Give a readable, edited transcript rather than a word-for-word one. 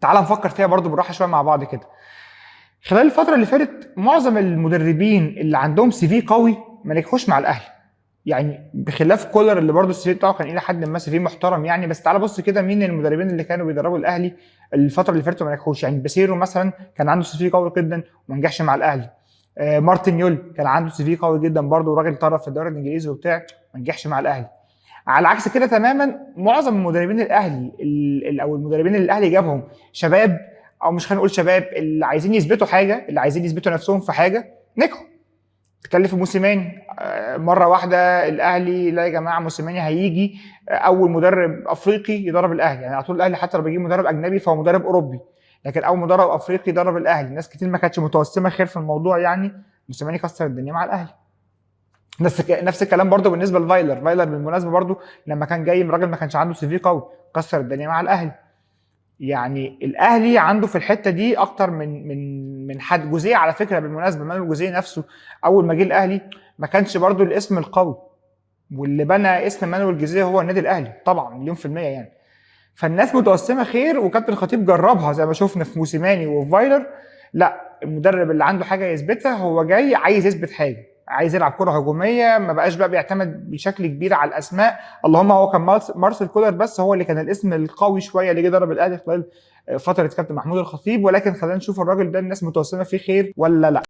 تعال نفكر فيها برضو بالراحه شويه مع بعض كده. خلال الفتره اللي فاتت معظم المدربين اللي عندهم سي في قوي ما نجحوش مع الاهلي، يعني بخلاف كولر اللي برضه السي في بتاعه كان الى حد ما سي في محترم يعني. بس تعال بص كده مين المدربين اللي كانوا بيدربوا الاهلي الفتره اللي فاتت وما نجحوش. يعني باسيرو مثلا كان عنده سي في قوي جدا وما نجحش مع الاهلي. مارتن يول كان عنده سي في قوي جدا برضه وراجل طرف في الدوري الانجليزي وبتاع، ما نجحش مع الاهلي. على عكس كده تماما معظم مدربين الاهلي او المدربين اللي الاهلي جابهم شباب، او مش خلينا نقول شباب، اللي عايزين يثبتوا حاجه، اللي عايزين يثبتوا نفسهم في حاجه، نجحوا. تتكلم في موسيماني، مره واحده الاهلي لا يا جماعه موسيماني هيجي اول مدرب افريقي يدرب الاهلي. يعني على طول الاهلي حتى لو بيجيب مدرب اجنبي فهو مدرب اوروبي، لكن اول مدرب افريقي يدرب الاهلي ناس كتير ما كانتش متوسمه خير في الموضوع يعني. موسيماني كسر الدنيا مع الاهلي. نفس الكلام برضو بالنسبه لفايلر بالمناسبه برضو لما كان جاي راجل ما كانش عنده سي في قوي، كسر الدنيا مع الاهلي. يعني الاهلي عنده في الحته دي اكتر من حد. جوزيه على فكره بالمناسبه، مانويل جوزيه نفسه اول ما جه الاهلي ما كانش برضو الاسم القوي، واللي بنى اسم مانويل جوزيه هو النادي الاهلي طبعا مليون في الميه يعني. فالناس متوسمه خير، وكابتن الخطيب جربها زي ما شفنا في موسيماني وفايلر. لا، المدرب اللي عنده حاجه يثبتها، هو جاي عايز يثبت حاجه، عايز يلعب كره هجوميه، ما بقاش بقى بيعتمد بشكل كبير على الاسماء. اللهم هو كان مارسيل كولر بس هو اللي كان الاسم القوي شويه اللي جه درب الاهلي خلال فتره كابتن محمود الخطيب. ولكن خلينا نشوف الراجل ده الناس متوسمه فيه خير ولا لا.